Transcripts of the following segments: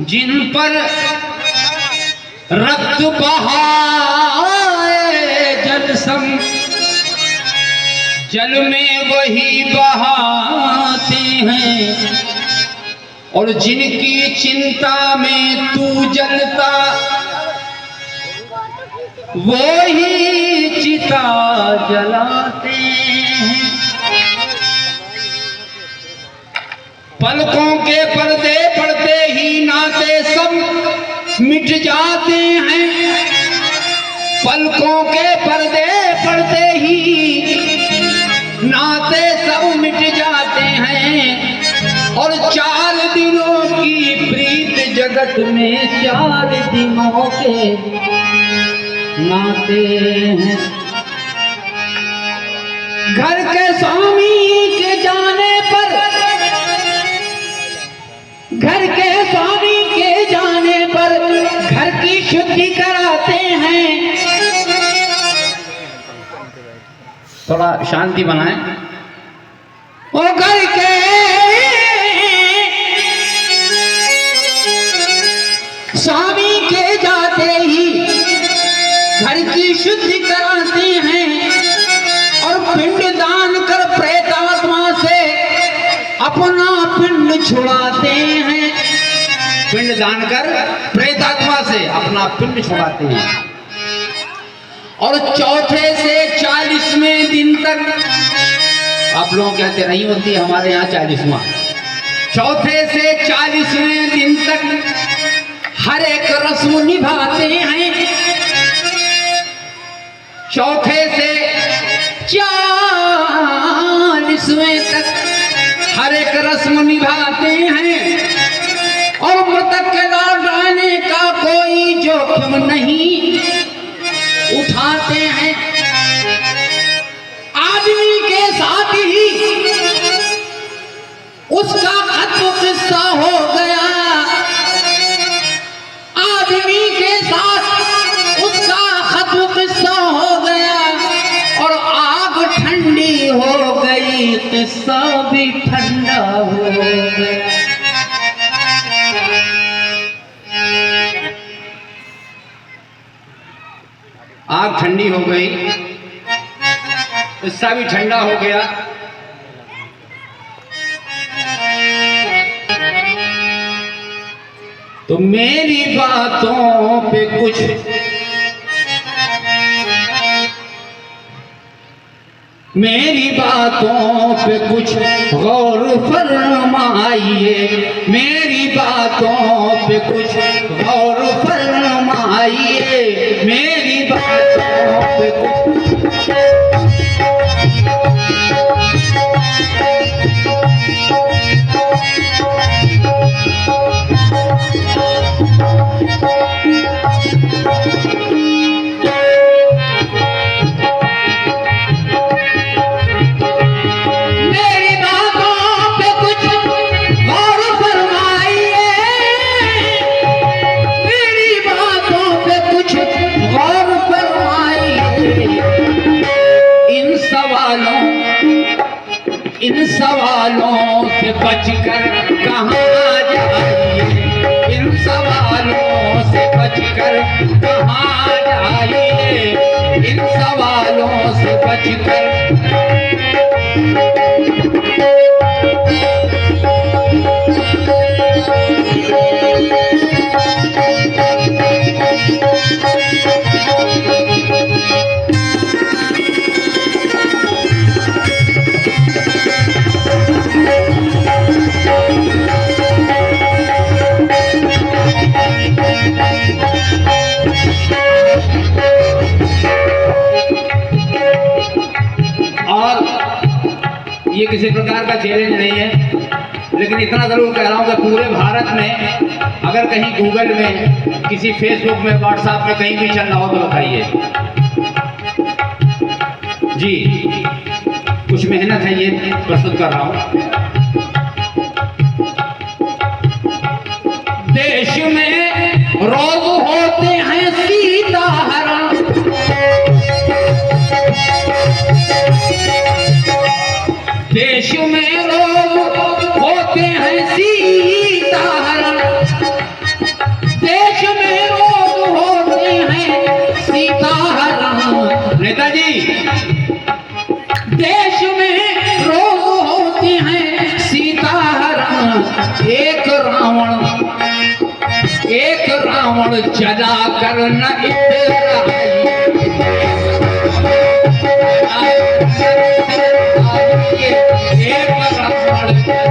जिन पर रक्त बहाए जल सम, जल में वही बहाते हैं, और जिनकी चिंता में तू जलता वो ही चिता जलाते हैं। पलकों के पर्दे पड़ते ही नाते सब मिट जाते हैं, पलकों के पर्दे पड़ते ही नाते सब मिट जाते हैं, और 4 दिनों की प्रीत जगत में 4 दिनों के नाते हैं। घर के स्वामी के जाने पर, घर के स्वामी के जाने पर घर की शुद्धि कराते हैं। थोड़ा शांति बनाएं। ओ घर के स्वामी के जाते ही घर की शुद्धि कराते हैं, और पिंड दान कर प्रेतात्मा से अपना पिंड छुड़ाते हैं। पिंड दान कर प्रेतात्मा से अपना पिंड छुड़ाते हैं, और चौथे से 40वें दिन तक, आप लोग कहते नहीं होती, हमारे यहाँ 40वां, चौथे से 40वें दिन तक हर एक रस्म निभाते हैं। चौथे से 40वें तक हर एक रस्म निभाते हैं, और मृतक के लौट आने का कोई जोखिम नहीं उठाते हैं। आदमी के साथ ही उसका खत्म किस्सा हो गया, आदमी के साथ उसका खत्म किस्सा हो गया, और आग ठंडी हो गई, किस्सा भी ठंडा हो गया। आग ठंडी हो गई, किस्सा भी ठंडा हो गया। तो मेरी बातों पे कुछ मेरी बातों पे कुछ गौर फरमाइए, मेरी बातों पे कुछ गौर फरमाइए, मेरी बातों पे कुछ। इन सवालों से बचकर कहाँ जाइए, इन सवालों से बचकर कहाँ जाइए, इन सवालों से बचकर। ये किसी प्रकार का चैलेंज नहीं है, लेकिन इतना जरूर कह रहा हूँ कि पूरे भारत में अगर कहीं गूगल में, किसी फेसबुक में, व्हाट्सएप में कहीं भी चल रहा हो तो बताइए जी। कुछ मेहनत है, ये प्रस्तुत कर रहा हूँ। देश में रोज होते हैं सीताहरण, देश में रोज होते हैं सीताहरण, रावण जला कर न इतराई। एक रावण जला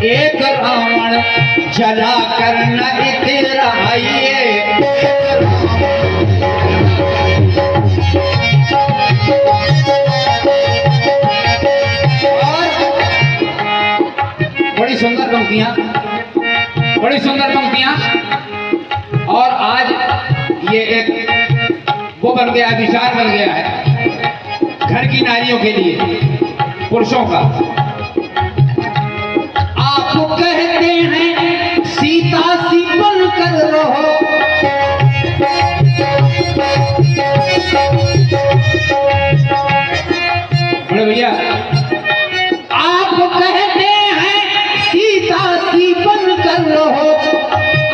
एक रावण जला कर न इतराइए। बड़ी सुंदर पंक्तियां, बड़ी सुंदर पंक्तियां। और आज ये एक वो बन गया, विचार बन गया है घर की नारियों के लिए, पुरुषों का। आप कहते हैं सीता सी बन कर रहो, बड़े भैया आप कहते हैं सीता सी बन कर रहो,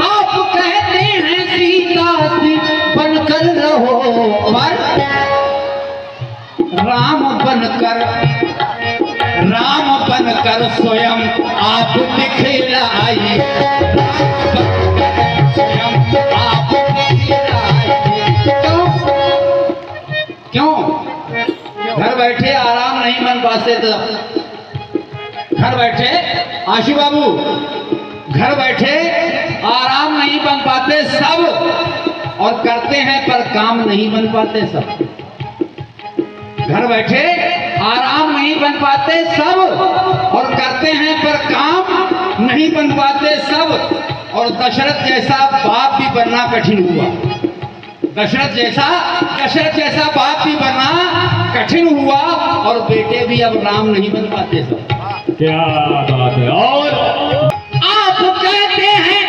आप कहते हैं सीता सी बन कर रहो, पर राम बनकर स्वयं आप दिखलाइए। स्वयं आप दिखलाइए। क्यों घर बैठे आराम नहीं बन पाते? तो घर बैठे आशु बाबू, घर बैठे आराम नहीं बन पाते सब, और करते हैं पर काम नहीं बन पाते सब। घर बैठे आराम नहीं बन पाते सब, और करते हैं पर काम नहीं बन पाते सब। और दशरथ जैसा बाप भी बनना कठिन हुआ। दशरथ जैसा बाप भी बनना कठिन हुआ, और बेटे भी अब राम नहीं बन पाते सब। क्या बात है। और आप कहते हैं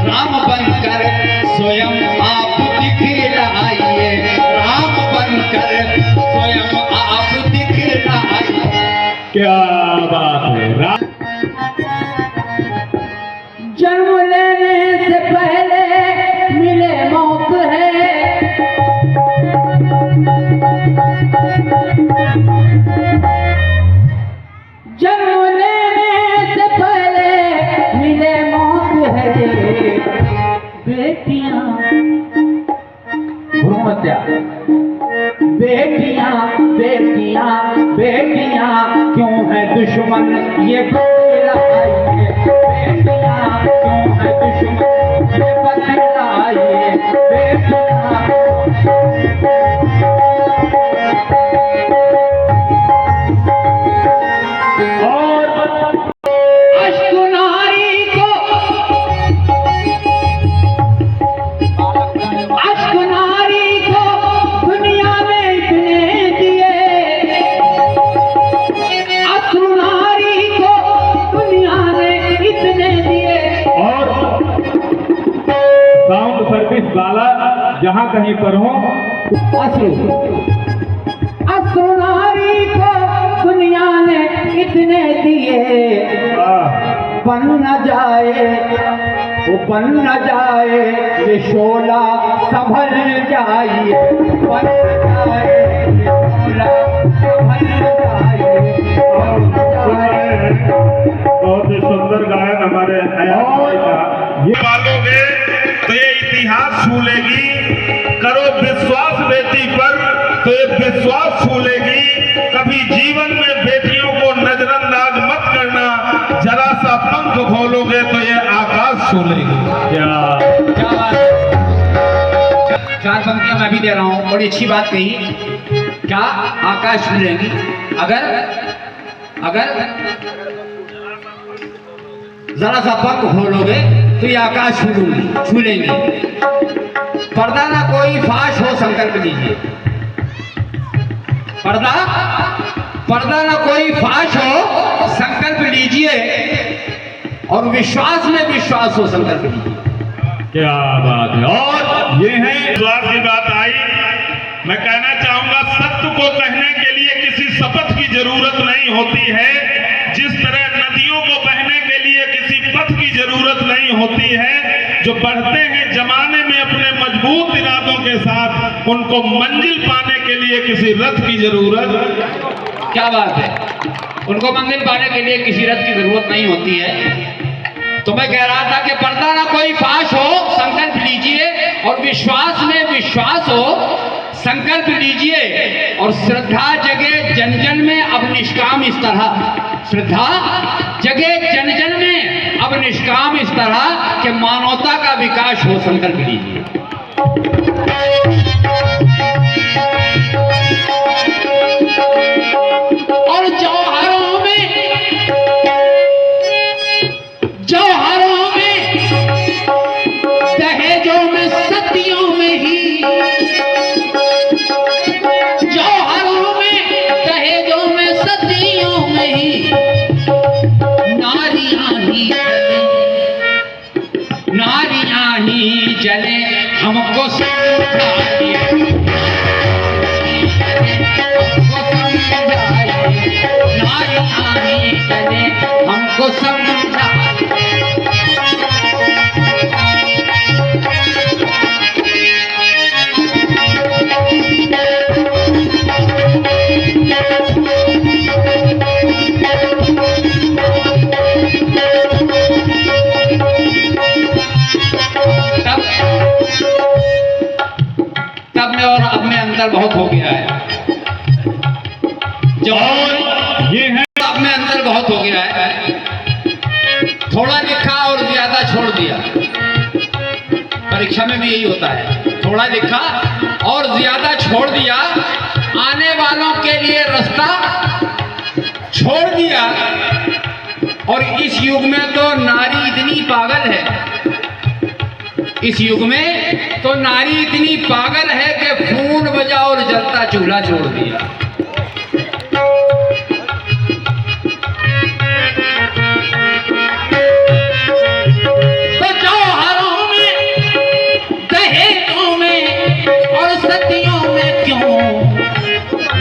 राम बनकर स्वयं आप दिखलाइए। राम बनकर स्वयं आप दिखलाइए। क्या बात है। जन्म लेने से पहले मिले मौत है, जन्म लेने से पहले मिले मौत है। बेटियां भ्रूमत्या, बेटियां बेटियां बेटियां क्यों है दुश्मन ये बतलाइए। बेटियां क्यों है दुश्मन ये बतलाइए। बेटियां जहाँ कहीं पर हो अश्रु नारी को दुनिया ने इतने दिए, बन न जाए वो बन न जाए ये शोला संभल जाइए। बन न जाए ये शोला संभल जाइए। बहुत सुंदर गायन हमारे ये पालोगे तो ये इतिहास छू लेगी। करो विश्वास बेटी पर तो ये विश्वास छू लेगी। कभी जीवन में बेटियों को नजरअंदाज मत करना, जरा सा पंख खोलोगे तो ये आकाश छू लेगी। क्या बात है। चार पंक्तियां मैं भी दे रहा हूं, बड़ी अच्छी बात कही। क्या आकाश छू लेंगी? अगर जरा सा पंख खोलोगे तो ये आकाश छू लेंगी। पर्दा ना कोई फाश हो, संकल्प लीजिए। पर्दा ना कोई फाश हो, संकल्प लीजिए। और विश्वास में विश्वास हो, संकल्प लीजिए। क्या बात है। और ये है विश्वास की बात आई, मैं कहना चाहूंगा सत्य को कहने के लिए किसी शपथ की जरूरत नहीं होती है। जिस तरह नदियों को बहने के लिए किसी पथ की जरूरत नहीं होती है। जो बढ़ते हैं जमाने में अपने मजबूत इरादों के साथ, उनको मंजिल पाने के लिए किसी रथ की जरूरत। क्या बात है। उनको मंजिल पाने के लिए किसी रथ की जरूरत नहीं होती है। तो मैं कह रहा था कि पर्दा ना कोई फाश हो, संकल्प लीजिए। और विश्वास में विश्वास हो, संकल्प लीजिए। और श्रद्धा जगे जन जन में अब निष्काम इस तरह, श्रद्धा जगे जन जन में अब निष्काम इस तरह कि मानवता का विकास हो, संकल्प लीजिए। और जौहरों में दहेजों में सदियों में ही, जौहरों में दहेजों में सदियों में ही नारियां ही जले हमको समझाइए, नारियां ही जले हमको समझाइए। तब में और अब में अंतर बहुत हो गया है। जो ये है अब में अंतर बहुत हो गया है। थोड़ा लिखा और ज्यादा छोड़ दिया। परीक्षा में भी यही होता है, थोड़ा लिखा और ज्यादा छोड़ दिया। आने वालों के लिए रास्ता छोड़ दिया। और इस युग में तो नारी इतनी पागल है, इस युग में तो नारी इतनी पागल है कि खून बजा और जलता चूल्हा छोड़ दिया। तो जौहरों में दहेजों में और सदियों में क्यों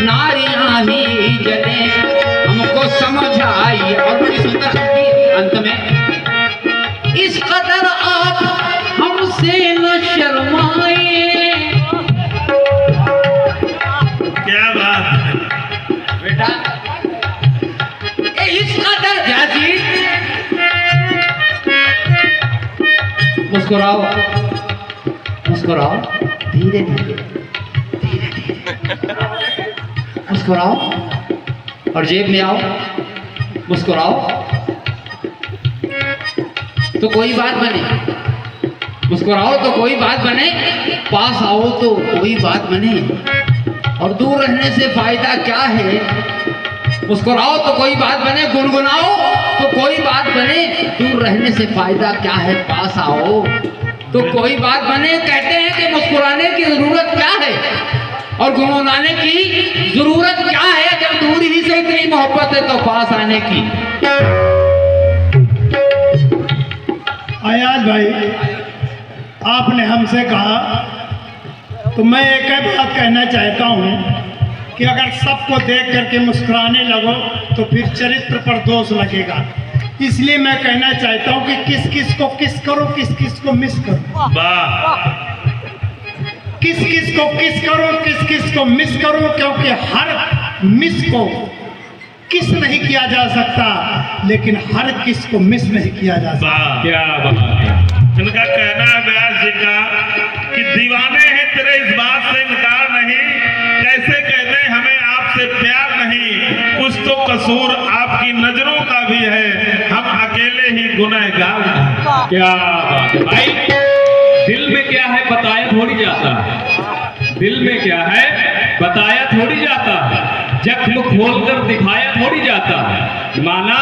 नारियां ही जले हमको समझ आई। और बड़ी सुंदर पंक्ति अंत में, इस कदर आप हमसे न शर्माए। क्या बात है बेटा, इस कदर जाती। मुस्कुराओ, मुस्कुराओ, धीरे धीरे, धीरे धीरे मुस्कुराओ। और जेब में आओ, मुस्कुराओ तो कोई बात बने, मुस्कुराओ तो कोई बात बने, पास आओ तो कोई बात बने। और दूर रहने से फायदा क्या है। मुस्कुराओ तो कोई बात बने, गुनगुनाओ तो कोई बात बने। दूर रहने से फायदा क्या है, पास आओ तो कोई बात बने। कहते हैं कि मुस्कुराने की जरूरत क्या है और गुनगुनाने की जरूरत क्या है। जब दूरी ही से इतनी मोहब्बत है तो पास आने की। आयाज भाई, आपने हमसे कहा तो मैं एक ही बात कहना चाहता हूँ कि अगर सबको देख करके मुस्कुराने लगो तो फिर चरित्र पर दोष लगेगा। इसलिए मैं कहना चाहता हूँ कि किस किस को किस करो, किस किस को मिस करो। वाह, किस किस को किस करो, किस किस को मिस करो, क्योंकि हर मिस को किस नहीं किया जा सकता, लेकिन हर किस को मिस नहीं किया जा सकता। वाह। क्या बात है। इनका कहना है व्यास जी का कि दीवाने हैं तेरे इस बात से इनकार नहीं, कैसे गुनहगार क्या बात है भाई। दिल में क्या है बताया थोड़ी जाता है, दिल में क्या है बताया थोड़ी जाता है, जख्म खोलकर दिखाया थोड़ी जाता है। माना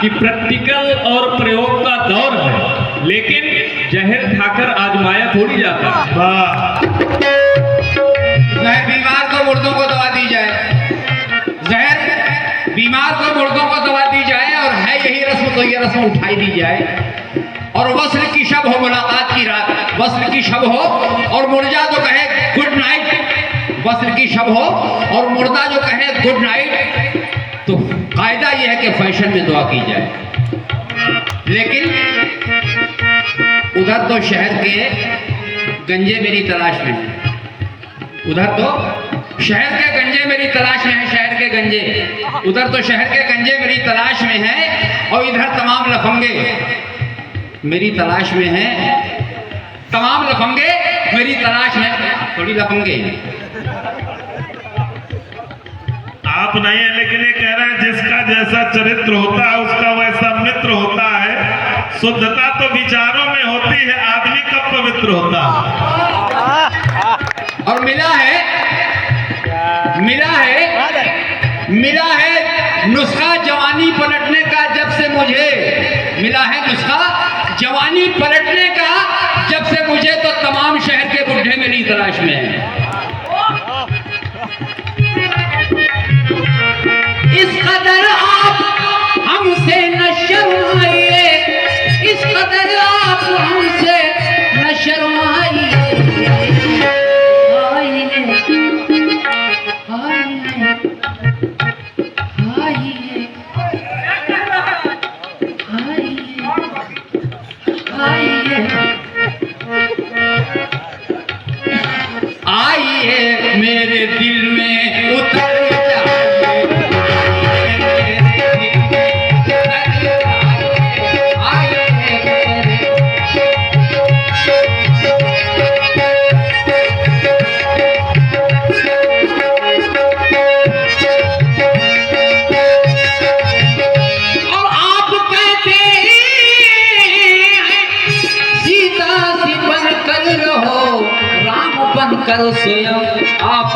कि प्रैक्टिकल और प्रयोग का दौर है, लेकिन जहर खाकर आजमाया थोड़ी जाता है। वाह। जहर बीमार को मुर्दों को दवा दी जाए, जहर बीमार को मुर्दों को दवा दी जाए, और है यही रस्म तो ये रस्म उठाई दी जाए। और वस्ल की शब हो, मुलाकात की रात, वस्ल की शब हो और मुर्दा जो कहे गुड नाइट, वस्ल की शब हो और मुर्दा जो कहे गुड नाइट, तो कायदा यह है कि फैशन में दुआ की जाए। लेकिन उधर तो शहर के गंजे मेरी तलाश में, उधर तो शहर के गंजे मेरी तलाश में है, शहर के गंजे, उधर तो शहर के गंजे मेरी तलाश में है, और इधर तमाम लफंगे मेरी तलाश में हैं, तमाम लफंगे मेरी तलाश में, थोड़ी लफंगे आप नहीं है, लेकिन ये कह रहे हैं जिसका जैसा चरित्र होता है उसका वैसा मित्र होता है। शुद्धता तो विचारों में होती है, आदमी कब पवित्र होता है। और मिला है नुस्खा जवानी पलटने का, जब से मुझे मिला है नुस्खा जवानी पलटने का, जब से मुझे, तो तमाम शहर के बुढ़े मेरी तलाश में हैं। इस कदर आप हमसे न शर्माइए, इस कदर आप हमसे न शर्माइए। आइए मेरे दिल में उतर जाइए, मेरे दिल में उतर जाइए, आइए मेरे। और आप कहते हैं सीता सी बनकर रहो, राम बनकर स्वयं आप